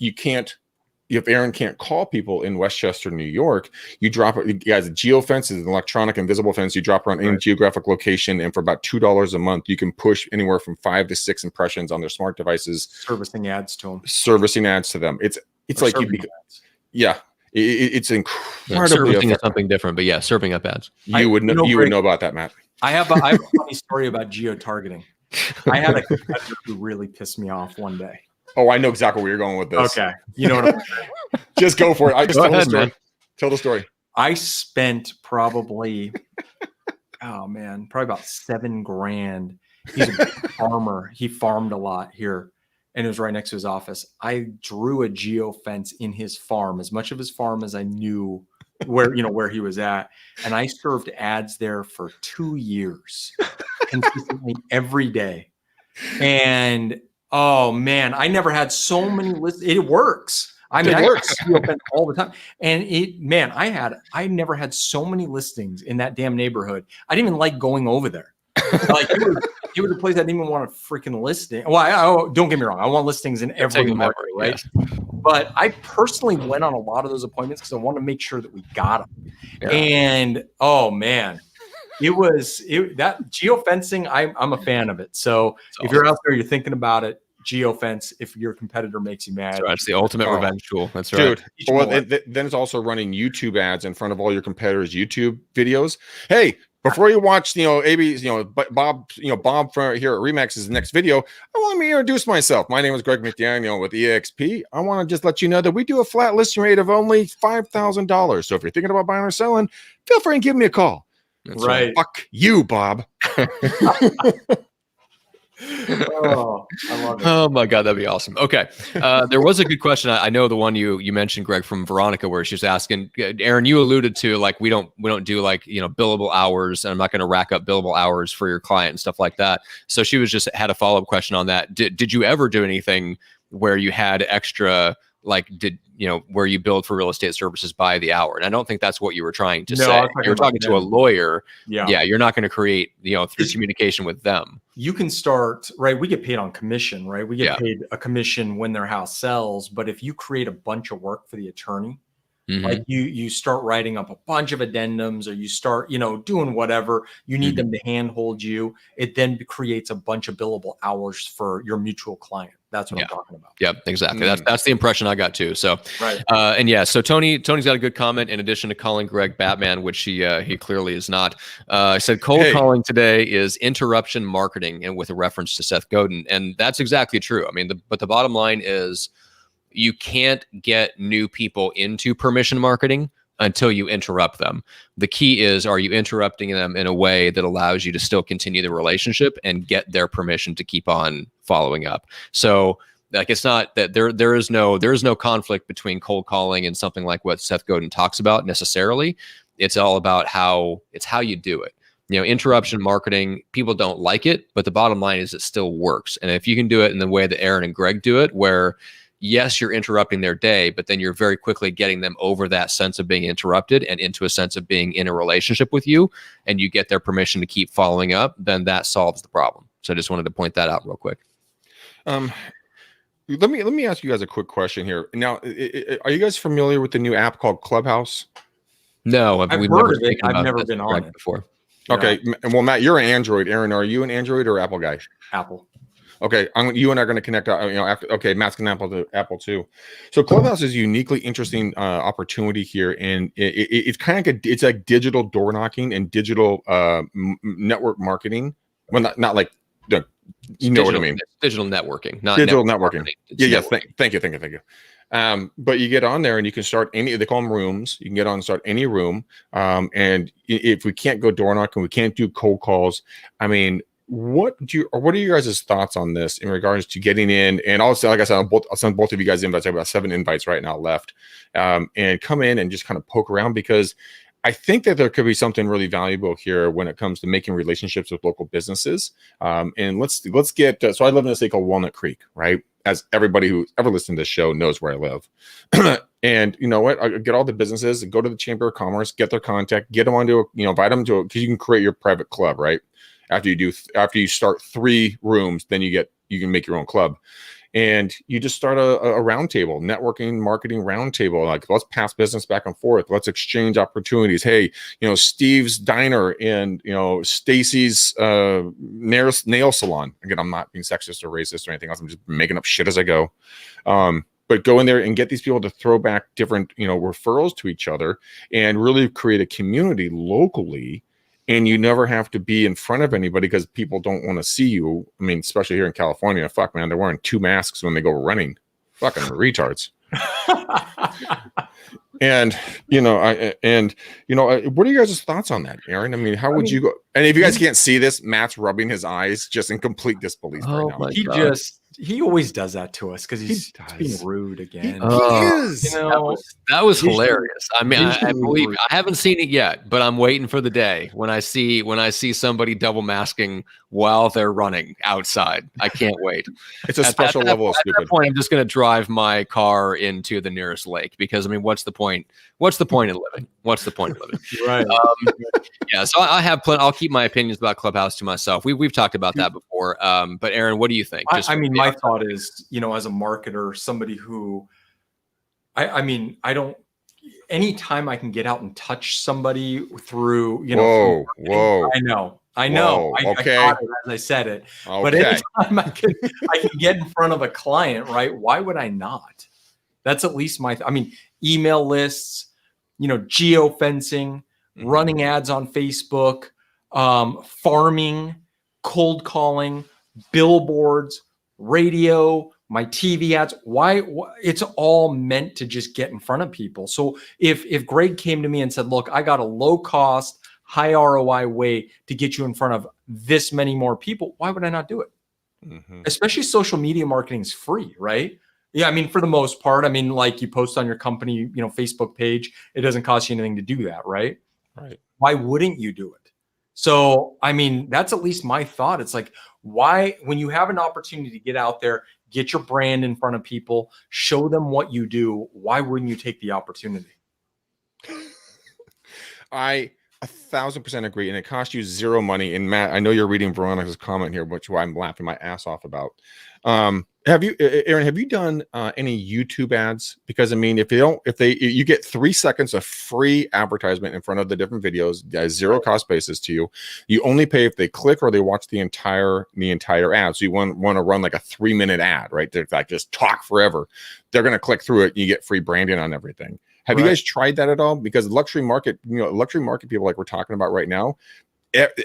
[SPEAKER 2] if Aaron can't call people in Westchester, New York, you drop it. You guys, a geofence is an electronic invisible fence. You drop around any geographic location, and for about $2 a month, you can push anywhere from 5 to 6 impressions on their smart devices.
[SPEAKER 3] Servicing ads to them.
[SPEAKER 2] It's like it's incredibly.
[SPEAKER 1] Servicing is something different, but serving up ads.
[SPEAKER 2] You would know about that, Matt.
[SPEAKER 3] I have a funny story about geo-targeting. I had a competitor who really pissed me off one day.
[SPEAKER 2] Oh, I know exactly where you're going with this.
[SPEAKER 3] Okay. You know what I'm saying?
[SPEAKER 2] Just go for it. I just tell the story. Man. Tell the story.
[SPEAKER 3] I spent probably about $7,000. He's a farmer. He farmed a lot here, and it was right next to his office. I drew a geofence in his farm, as much of his farm as I knew where he was at. And I served ads there for 2 years, consistently every day. And oh man, I never had so many lists. It works. I mean, I open all the time. And I never had so many listings in that damn neighborhood. I didn't even like going over there. Like it was a place I didn't even want a freaking listing. Well, don't get me wrong. I want listings in every market, right? Yeah. But I personally went on a lot of those appointments because I wanted to make sure that we got them. Yeah. And oh man, that geofencing, I'm a fan of it. So if you're out there, you're thinking about it, geofence, if your competitor makes you mad.
[SPEAKER 1] That's the ultimate revenge tool. That's right.
[SPEAKER 2] Dude, well, then it's also running YouTube ads in front of all your competitors' YouTube videos. Hey, before you watch, AB's, Bob from here at Remax's next video, I want to introduce myself. My name is Greg McDaniel with EXP. I want to just let you know that we do a flat listing rate of only $5,000. So if you're thinking about buying or selling, feel free and give me a call.
[SPEAKER 3] That's right.
[SPEAKER 2] Fuck you, Bob.
[SPEAKER 3] Oh, I love it.
[SPEAKER 1] Oh my God, that'd be awesome. Okay. There was a good question. I know the one you mentioned, Greg, from Veronica, where she's asking, Aaron, you alluded to like, we don't do like, billable hours, and I'm not going to rack up billable hours for your client and stuff like that. So she had a follow-up question on that. Did you ever do anything where you had extra, where you billed for real estate services by the hour? And I don't think that's what you were trying to say. You're talking to a lawyer. Yeah. You're not going to create, through communication with them.
[SPEAKER 3] You can start, right? We get paid on commission, right? We get paid a commission when their house sells. But if you create a bunch of work for the attorney, like you start writing up a bunch of addendums, or you start, doing whatever you need them to handhold you, it then creates a bunch of billable hours for your mutual client. That's what I'm talking about.
[SPEAKER 1] Yep, exactly. That's the impression I got too. So, right. So Tony's got a good comment. In addition to calling Greg Batman, which he clearly is not, I said cold calling today is interruption marketing, and with a reference to Seth Godin, and that's exactly true. I mean, but the bottom line is, you can't get new people into permission marketing until you interrupt them. The key is, are you interrupting them in a way that allows you to still continue the relationship and get their permission to keep on following up? So like, it's not that there is no conflict between cold calling and something like what Seth Godin talks about necessarily. It's all about how you do it. Interruption marketing, people don't like it, but the bottom line is it still works. And if you can do it in the way that Aaron and Greg do it, where yes, you're interrupting their day, but then you're very quickly getting them over that sense of being interrupted and into a sense of being in a relationship with you, and you get their permission to keep following up, then that solves the problem. So I just wanted to point that out real quick.
[SPEAKER 2] Let me ask you guys a quick question here. Now, are you guys familiar with the new app called Clubhouse?
[SPEAKER 1] No,
[SPEAKER 3] I've heard of it. I've never been on it
[SPEAKER 2] before. Okay, well, Matt, you're an Android. Aaron, are you an Android or Apple guy?
[SPEAKER 3] Apple.
[SPEAKER 2] Okay, you and I are going to connect. After, okay, Matt's going to Apple too. So Clubhouse is a uniquely interesting opportunity here, and it's kind of it's like digital door knocking and digital network marketing. Well, not like the, you know what I mean?
[SPEAKER 1] Digital networking, not
[SPEAKER 2] digital networking. Yeah,
[SPEAKER 1] networking.
[SPEAKER 2] Thank you. But you get on there and you can start any, they call them rooms. You can get on and start any room. And if we can't go door knocking, we can't do cold calls. I mean, what are you guys' thoughts on this in regards to getting in? And also, like I said, I'll send both of you guys invites. I have about 7 invites right now left, and come in and just kind of poke around, because I think that there could be something really valuable here when it comes to making relationships with local businesses. And let's get, so I live in a state called Walnut Creek, right? As everybody who's ever listened to this show knows where I live. And you know what? I get all the businesses, go to the Chamber of Commerce, get their contact, get them onto, invite them to, because you can create your private club, right? After you start 3 rooms, then you can make your own club. And you just start a roundtable, networking, marketing roundtable. Like, let's pass business back and forth. Let's exchange opportunities. Hey, Steve's Diner and, Stacy's nail salon. Again, I'm not being sexist or racist or anything else. I'm just making up shit as I go. But go in there and get these people to throw back different, referrals to each other and really create a community locally. And you never have to be in front of anybody because people don't want to see you. I mean, especially here in California, fuck, man, they're wearing 2 masks when they go running. Fucking retards. And, what are you guys' thoughts on that, Aaron? I mean, how would you go? And if you guys can't see this, Matt's rubbing his eyes just in complete disbelief right now.
[SPEAKER 3] He always does that to us because he's being rude again.
[SPEAKER 2] He is.
[SPEAKER 1] That was hilarious. I mean, I believe I haven't seen it yet, but I'm waiting for the day when I see somebody double masking while they're running outside. I can't wait.
[SPEAKER 2] It's a special level of stupid.
[SPEAKER 1] At that point, I'm just going to drive my car into the nearest lake, because I mean, what's the point? What's the point of living? What's the point of living?
[SPEAKER 3] Right.
[SPEAKER 1] Yeah. So I have I'll keep my opinions about Clubhouse to myself. We've talked about that before. But Aaron, what do you think?
[SPEAKER 3] My thought is, as a marketer, somebody who, I don't. Anytime I can get out and touch somebody through,
[SPEAKER 2] whoa.
[SPEAKER 3] I know.
[SPEAKER 2] Okay.
[SPEAKER 3] I got it as I said it. Okay. But anytime I can get in front of a client, right? Why would I not? That's at least email lists, geofencing, running ads on Facebook, farming, cold calling, billboards, radio, my TV ads. Why it's all meant to just get in front of people. So if Greg came to me and said, look, I got a low cost, high ROI way to get you in front of this many more people, why would I not do it? Mm-hmm. Especially social media marketing is free, right? Yeah, for the most part, like you post on your company, Facebook page, it doesn't cost you anything to do that, right?
[SPEAKER 2] Right.
[SPEAKER 3] Why wouldn't you do it? So, that's at least my thought. It's like, why, when you have an opportunity to get out there, get your brand in front of people, show them what you do, why wouldn't you take the opportunity?
[SPEAKER 2] I 1,000% agree. And it costs you 0 money. And Matt, I know you're reading Veronica's comment here, which I'm laughing my ass off about. Aaron, have you done any YouTube ads? Because if you get 3 seconds of free advertisement in front of the different videos, 0 cost basis to you. You only pay if they click or they watch the entire ad. So you want to run like a 3-minute ad, right? They're like, just talk forever. They're going to click through it and you get free branding on everything. Have you guys tried that at all? Because luxury market people like we're talking about right now,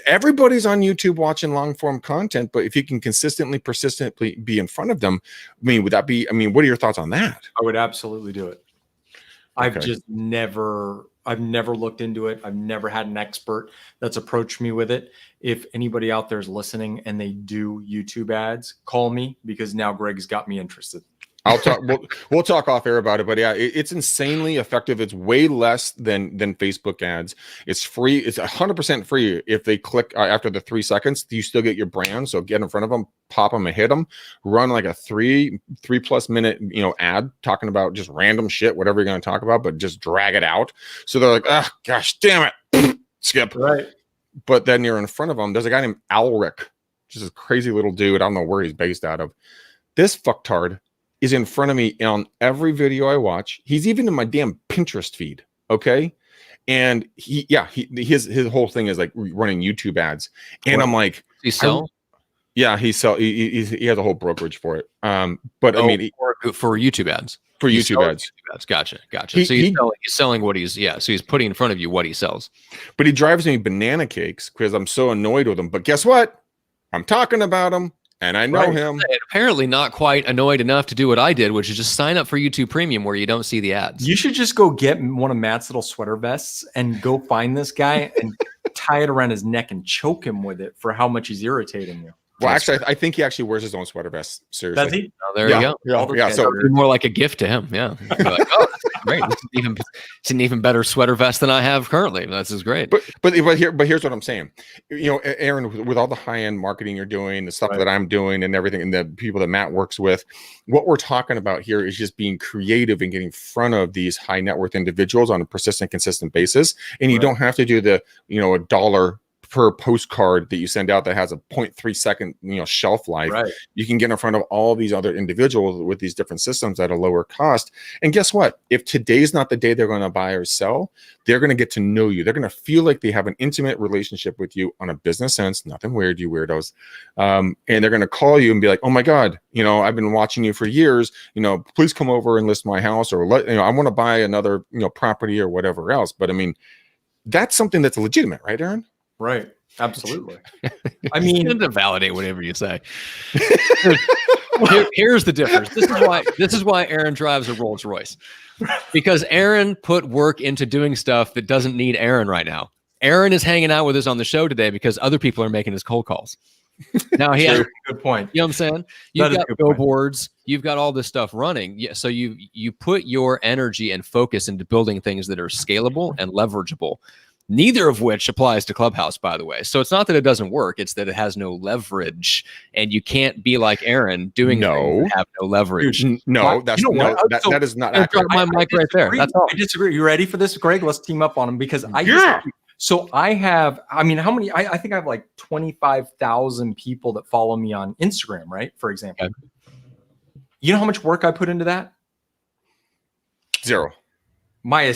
[SPEAKER 2] everybody's on YouTube watching long form content, but if you can persistently be in front of them, would that be, what are your thoughts on that?
[SPEAKER 3] I would absolutely do it. I've just never, I've never looked into it. I've never had an expert that's approached me with it. If anybody out there is listening and they do YouTube ads, call me, because now Greg's got me interested.
[SPEAKER 2] I'll talk. We'll talk off air about it, but yeah, it's insanely effective. It's way less than Facebook ads. It's free. It's 100% free. If they click after the 3 seconds, you still get your brand. So get in front of them, pop them, and hit them. Run like a three plus minute ad talking about just random shit, whatever you're going to talk about, but just drag it out. So they're like, oh gosh, damn it, skip.
[SPEAKER 3] Right.
[SPEAKER 2] But then you're in front of them. There's a guy named Alric, just a crazy little dude. I don't know where he's based out of. This fucktard is in front of me on every video I watch. He's even in my damn Pinterest feed. Okay. And his whole thing is like running YouTube ads. And I'm like,
[SPEAKER 1] he sell?
[SPEAKER 2] He has a whole brokerage for it. But I mean,
[SPEAKER 1] for YouTube ads.
[SPEAKER 2] For YouTube ads.
[SPEAKER 1] Gotcha. So he's selling what he's so he's putting in front of you what he sells.
[SPEAKER 2] But he drives me banana cakes because I'm so annoyed with him. But guess what? I'm talking about him. And I know him.
[SPEAKER 1] And apparently not quite annoyed enough to do what I did, which is just sign up for YouTube Premium where you don't see the ads.
[SPEAKER 3] You should just go get one of Matt's little sweater vests and go find this guy and tie it around his neck and choke him with it for how much he's irritating you.
[SPEAKER 2] Well, actually, I think he actually wears his own sweater vest. Seriously.
[SPEAKER 3] Does he?
[SPEAKER 1] Oh, there you go.
[SPEAKER 2] Yeah. So
[SPEAKER 1] it'd be more like a gift to him. Yeah. Like, oh, that's great. It's an even better sweater vest than I have currently. This is great.
[SPEAKER 2] But here's what I'm saying. Aaron, with all the high end marketing you're doing, the stuff that I'm doing, and everything, and the people that Matt works with, what we're talking about here is just being creative and getting in front of these high net worth individuals on a persistent, consistent basis. And you don't have to do the $1 per postcard that you send out that has a 0.3 second shelf life.
[SPEAKER 3] Right.
[SPEAKER 2] You can get in front of all these other individuals with these different systems at a lower cost. And guess what? If today's not the day they're going to buy or sell, they're going to get to know you. They're going to feel like they have an intimate relationship with you on a business sense. Nothing weird, you weirdos. And they're going to call you and be like, oh my God, I've been watching you for years. Please come over and list my house, or I want to buy another property or whatever else. But I mean, that's something that's legitimate, right, Aaron?
[SPEAKER 3] Right. Absolutely. I mean,
[SPEAKER 1] to validate whatever you say. Here's the difference. This is why Aaron drives a Rolls Royce, because Aaron put work into doing stuff that doesn't need Aaron right now. Aaron is hanging out with us on the show today because other people are making his cold calls. Now he has
[SPEAKER 3] a good point.
[SPEAKER 1] You know what I'm saying? You've got billboards, you've got all this stuff running. Yeah, so you put your energy and focus into building things that are scalable and leverageable. Neither of which applies to Clubhouse, by the way. So it's not that it doesn't work; it's that it has no leverage, and you can't be like Aaron doing things that have no leverage.
[SPEAKER 2] No, that is not accurate.
[SPEAKER 1] My mic right there. That's all.
[SPEAKER 3] I disagree. You ready for this, Greg? Let's team up on him because I disagree. So I have. I mean, how many? I think I have like 25,000 people that follow me on Instagram, right? For example. Okay. You know how much work I put into that?
[SPEAKER 2] 0.
[SPEAKER 3] I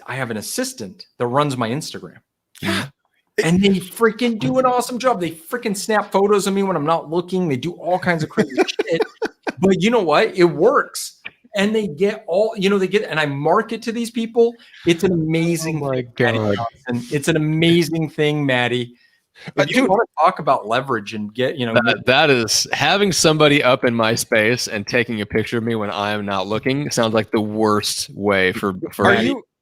[SPEAKER 3] have an assistant that runs my Instagram. And they freaking do an awesome job. They freaking snap photos of me when I'm not looking. They do all kinds of crazy shit. But you know what? It works. And they get and I market to these people. It's an amazing It's an amazing thing, Maddie. If you want to talk about leverage and get,
[SPEAKER 1] that is having somebody up in my space and taking a picture of me when I am not looking sounds like the worst way for.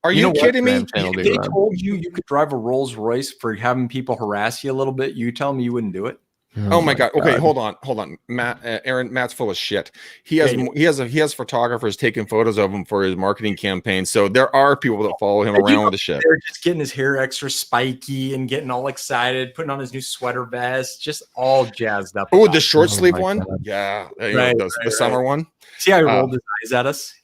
[SPEAKER 2] Are you kidding me?
[SPEAKER 3] They told you could drive a Rolls Royce for having people harass you a little bit. You tell me you wouldn't do it.
[SPEAKER 2] Oh my God. Okay, hold on. Matt's full of shit. He has photographers taking photos of him for his marketing campaign. So there are people that follow him around with the shit.
[SPEAKER 3] They're just getting his hair extra spiky and getting all excited, putting on his new sweater vest, just all jazzed up.
[SPEAKER 2] Oh, the short sleeve one? God. Yeah. The summer one.
[SPEAKER 3] See how he rolled his eyes at us?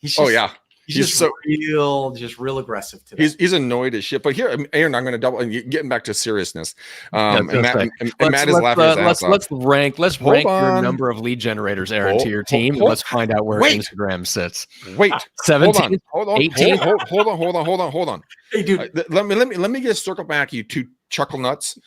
[SPEAKER 3] He's just real aggressive today.
[SPEAKER 2] He's annoyed as shit. But here, Aaron, I'm going to double and getting back to seriousness. Matt is laughing his ass off.
[SPEAKER 1] Let's rank your number of lead generators, Aaron, to your team. And let's find out where Instagram sits.
[SPEAKER 2] Wait,
[SPEAKER 1] 17,
[SPEAKER 2] hold on,
[SPEAKER 1] 18.
[SPEAKER 2] Hold on.
[SPEAKER 3] Hey, dude,
[SPEAKER 2] let me just circle back, you two chuckle nuts.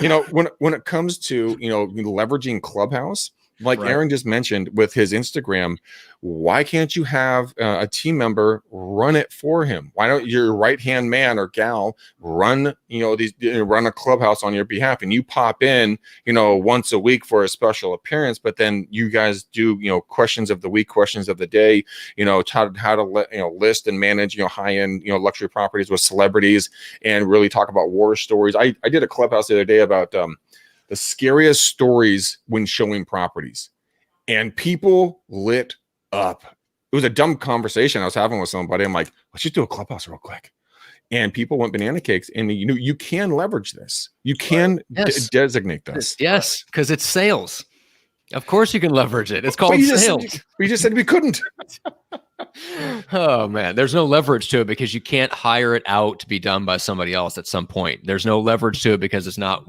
[SPEAKER 2] When it comes to leveraging Clubhouse, like
[SPEAKER 3] Right.
[SPEAKER 2] Aaron just mentioned with his Instagram, why can't you have a team member run it for him? Why don't your right-hand man or gal run, run a Clubhouse on your behalf, and you pop in, once a week for a special appearance, but then you guys do, questions of the week, questions of the day, how to list and manage, high-end, luxury properties with celebrities, and really talk about war stories. I did a Clubhouse the other day about the scariest stories when showing properties, and people lit up. It was a dumb conversation I was having with somebody. I'm like, let's just do a Clubhouse real quick. And people went banana cakes. And you can leverage this. You can designate this.
[SPEAKER 1] Yes, because it's sales. Of course you can leverage it. It's called sales.
[SPEAKER 2] We just said we couldn't.
[SPEAKER 1] Oh man, there's no leverage to it because you can't hire it out to be done by somebody else at some point. There's no leverage to it because it's not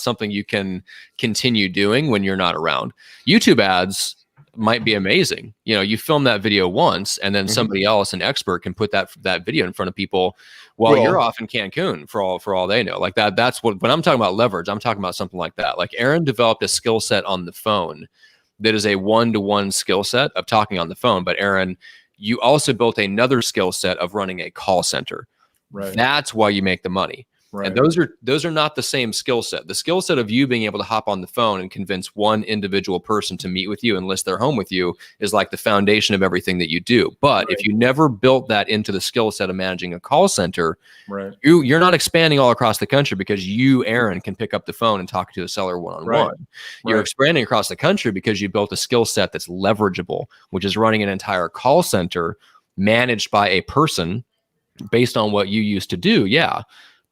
[SPEAKER 1] something you can continue doing when you're not around. YouTube ads might be amazing. You film that video once, and then somebody else, an expert, can put that video in front of people while you're off in Cancun for all they know. Like that. That's when I'm talking about leverage, I'm talking about something like that. Like Aaron developed a skill set on the phone that is a one-to-one skill set of talking on the phone. But Aaron, you also built another skill set of running a call center.
[SPEAKER 3] Right.
[SPEAKER 1] That's why you make the money. Right. And those are not the same skill set. The skill set of you being able to hop on the phone and convince one individual person to meet with you and list their home with you is like the foundation of everything that you do. But if you never built that into the skill set of managing a call center, you're not expanding all across the country because you, Aaron, can pick up the phone and talk to a seller one-on-one. You're expanding across the country because you built a skill set that's leverageable, which is running an entire call center managed by a person based on what you used to do. Yeah.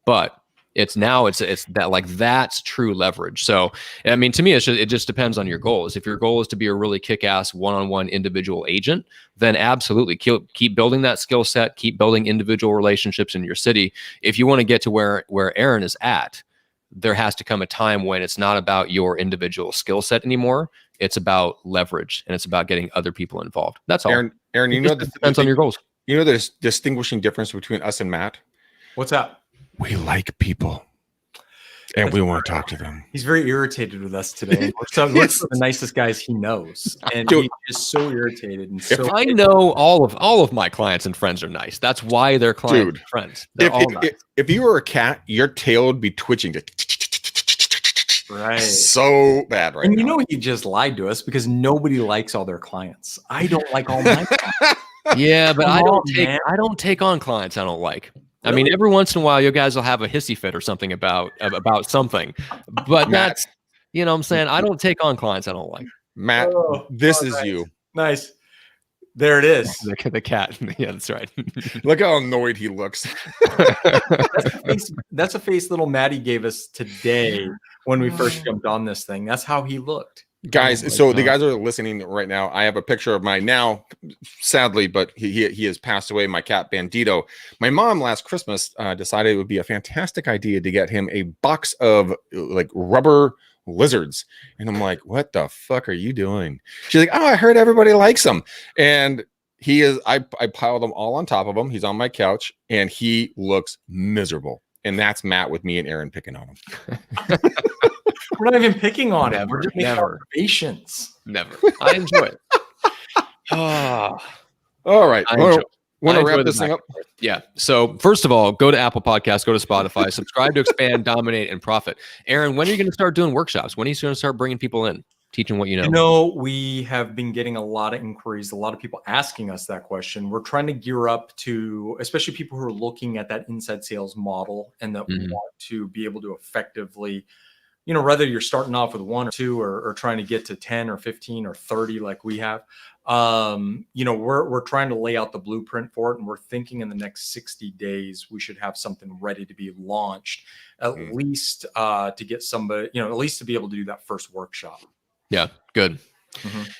[SPEAKER 1] But it's that, like, that's true leverage. So, I mean, to me, it just depends on your goals. If your goal is to be a really kick-ass one-on-one individual agent, then absolutely keep building that skill set, keep building individual relationships in your city. If you want to get to where Aaron is at, there has to come a time when it's not about your individual skill set anymore. It's about leverage, and it's about getting other people involved. That's all.
[SPEAKER 2] Aaron,
[SPEAKER 1] it depends on your goals.
[SPEAKER 2] There's distinguishing difference between us and Matt.
[SPEAKER 3] What's that?
[SPEAKER 2] We like people, and we want to talk to them.
[SPEAKER 3] He's very irritated with us today. We're the nicest guys he knows, and he's just so irritated. And
[SPEAKER 1] if I know all of my clients and friends are nice, that's why they're clients and friends. They're all nice.
[SPEAKER 2] If you were a cat, your tail would be twitching.
[SPEAKER 3] Right.
[SPEAKER 2] So bad right now.
[SPEAKER 3] And he just lied to us because nobody likes all their clients. I don't like all my clients.
[SPEAKER 1] Yeah, but I don't take on clients I don't like. I mean, every once in a while, you guys will have a hissy fit or something about something, but that's, what I'm saying, I don't take on clients I don't like.
[SPEAKER 2] Matt, this is
[SPEAKER 3] nice.
[SPEAKER 2] you.
[SPEAKER 3] Nice. There it is.
[SPEAKER 1] The cat. Yeah, that's right.
[SPEAKER 2] Look how annoyed he looks.
[SPEAKER 3] That's a face little Maddie gave us today when we first jumped on this thing. That's how he looked.
[SPEAKER 2] Guys, the guys are listening right now. I have a picture of my now, sadly, but he has passed away, my cat Bandito. My mom last Christmas decided it would be a fantastic idea to get him a box of like rubber lizards. And I'm like, what the fuck are you doing? She's like, oh, I heard everybody likes them. And I piled them all on top of him. He's on my couch and he looks miserable. And that's Matt with me and Aaron picking on him.
[SPEAKER 3] We're not even picking on it. We're just making observations.
[SPEAKER 1] Never. I enjoy it.
[SPEAKER 2] All right. Want to wrap this thing up?
[SPEAKER 1] Yeah. So first of all, go to Apple Podcasts, go to Spotify, subscribe to Expand, Dominate, and Profit. Aaron, when are you going to start doing workshops? When are you going to start bringing people in, teaching what you know?
[SPEAKER 3] We have been getting a lot of inquiries, a lot of people asking us that question. We're trying to gear up to, especially people who are looking at that inside sales model and that want to be able to effectively, whether you're starting off with 1 or 2 or trying to get to 10 or 15 or 30 like we have, we're trying to lay out the blueprint for it. And we're thinking in the next 60 days, we should have something ready to be launched, at least to get somebody, at least to be able to do that first workshop.
[SPEAKER 1] Yeah, good.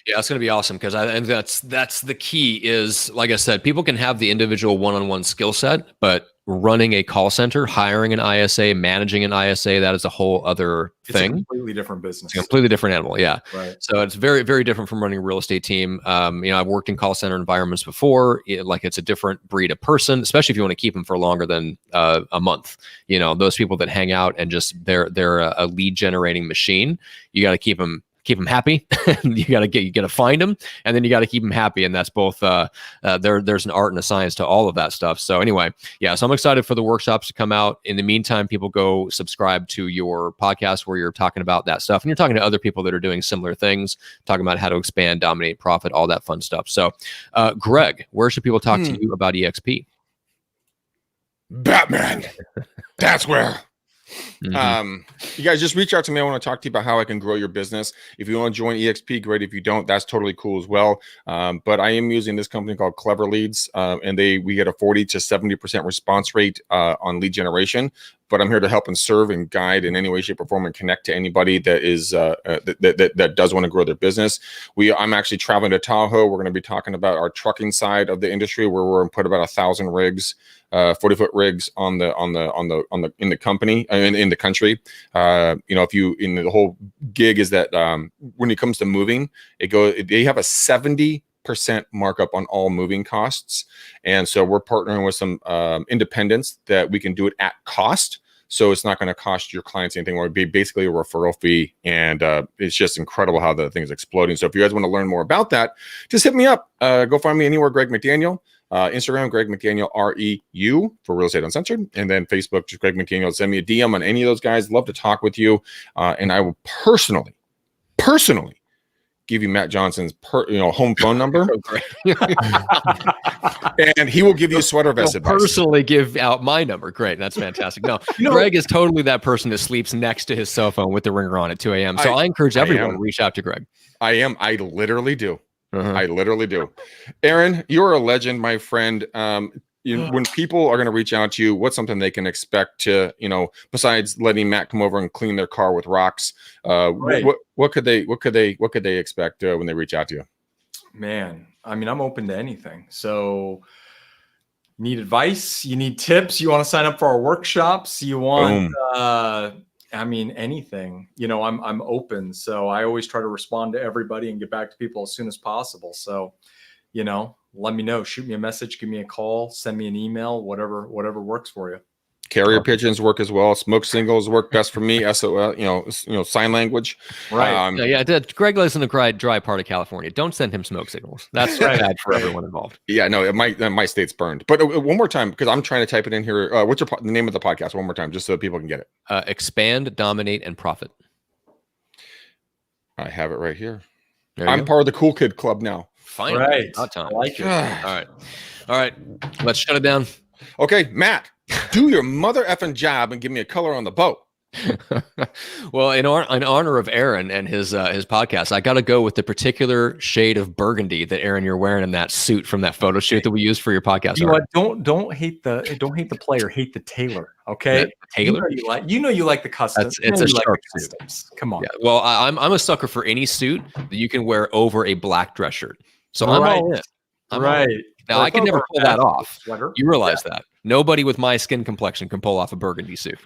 [SPEAKER 1] Yeah, it's going to be awesome because and that's the key is, like I said, people can have the individual one-on-one skill set, but running a call center, hiring an ISA, managing an ISA, that is a whole other thing.
[SPEAKER 3] It's a completely different business.
[SPEAKER 1] It's a completely different animal. Yeah.
[SPEAKER 3] Right.
[SPEAKER 1] So it's very, very different from running a real estate team. I've worked in call center environments before. It's a different breed of person, especially if you want to keep them for longer than a month. Those people that hang out and just they're a lead generating machine. You got to keep them keep them happy. You got to find them, and then you got to keep them happy. And that's both, there's an art and a science to all of that stuff. So anyway, yeah, so I'm excited for the workshops to come out. In the meantime, people go subscribe to your podcast where you're talking about that stuff. And you're talking to other people that are doing similar things, talking about how to expand, dominate, profit, all that fun stuff. So Greg, where should people talk to you about EXP?
[SPEAKER 2] Batman. That's where. You guys just reach out to me. I want to talk to you about how I can grow your business. If you want to join EXP, great. If you don't, that's totally cool as well. But I am using this company called Clever Leads, and we get a 40 to 70% response rate on lead generation. But I'm here to help and serve and guide in any way, shape, or form, and connect to anybody that is that does want to grow their business. I'm actually traveling to Tahoe. We're going to be talking about our trucking side of the industry, where we're going to put about 1,000 rigs, 40-foot rigs in the company, in the country. If you in the whole gig is that when it comes to moving, they have a 70% markup on all moving costs, and so we're partnering with some independents that we can do it at cost, so it's not going to cost your clients anything. It would be basically a referral fee, and it's just incredible how the thing is exploding. So if you guys want to learn more about that, just hit me up. Go find me anywhere, Greg McDaniel. Instagram, Greg McDaniel, REU for Real Estate Uncensored, and then Facebook, just Greg McDaniel. Send me a DM on any of those guys. Love to talk with you, and I will personally give you Matt Johnson's home phone number, and he will give you sweater vest advice.
[SPEAKER 1] Personally give out my number. Great, that's fantastic. No, Greg is totally that person that sleeps next to his cell phone with the ringer on at 2 a.m. So I encourage everyone to reach out to Greg.
[SPEAKER 2] I literally do. I literally do. Aaron, you're a legend, my friend. When people are going to reach out to you, what's something they can expect to, besides letting Matt come over and clean their car with rocks? Right. What could they expect when they reach out to you?
[SPEAKER 3] Man, I mean, I'm open to anything. So, need advice? You need tips? You want to sign up for our workshops? You want, anything. I'm open. So I always try to respond to everybody and get back to people as soon as possible. So, let me know. Shoot me a message, give me a call, send me an email, whatever works for you.
[SPEAKER 2] Carrier pigeons work as well. Smoke signals work best for me. SOL, sign language.
[SPEAKER 1] Right. Greg lives in the dry part of California. Don't send him smoke signals. That's bad for everyone involved.
[SPEAKER 2] Yeah, no, my state's burned. But one more time, because I'm trying to type it in here. What's the name of the podcast? One more time, just so people can get it.
[SPEAKER 1] Expand, dominate, and profit.
[SPEAKER 2] I have it right here. I'm part of the Cool Kid Club now.
[SPEAKER 1] Finally,
[SPEAKER 3] right.
[SPEAKER 1] About time. I like it. All right. Let's shut it down.
[SPEAKER 2] Okay, Matt, do your mother effing job and give me a color on the boat.
[SPEAKER 1] Well, in honor of Aaron and his podcast, I got to go with the particular shade of burgundy that Aaron you're wearing in that suit from that photo shoot that we used for your podcast.
[SPEAKER 3] You know what? Don't hate the player, hate the tailor. Okay,
[SPEAKER 1] tailor.
[SPEAKER 3] You like the customs.
[SPEAKER 1] It's a sharp suit.
[SPEAKER 3] Come on.
[SPEAKER 1] Yeah. Well, I'm a sucker for any suit that you can wear over a black dress shirt. So I'm all in. Now I can never pull that off.
[SPEAKER 3] Sweater.
[SPEAKER 1] You realize that nobody with my skin complexion can pull off a burgundy suit.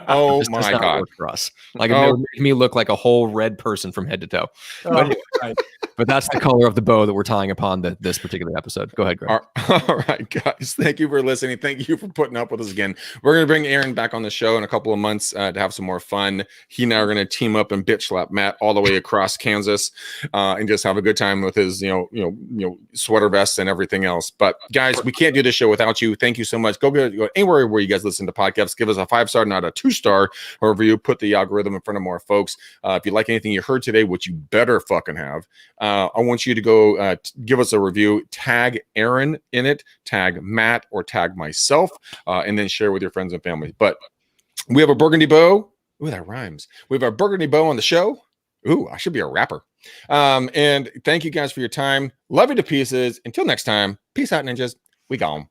[SPEAKER 2] Oh my God!
[SPEAKER 1] For us, it would make me look like a whole red person from head to toe. But that's the color of the bow that we're tying upon this particular episode. Go ahead, Greg.
[SPEAKER 2] All right, guys. Thank you for listening. Thank you for putting up with us again. We're going to bring Aaron back on the show in a couple of months to have some more fun. He and I are going to team up and bitch slap Matt all the way across Kansas and just have a good time with his, sweater vests and everything else. But guys, we can't do this show without you. Thank you so much. Go anywhere where you guys listen to podcasts. Give us a 5-star, not a 2-star. However, you put the algorithm in front of more folks. If you like anything you heard today, which you better fucking have, I want you to go give us a review, tag Aaron in it, tag Matt, or tag myself, and then share with your friends and family. But we have a burgundy bow. Ooh, that rhymes. We have a burgundy bow on the show. Ooh, I should be a rapper. And thank you guys for your time. Love you to pieces. Until next time, peace out, ninjas. We gone.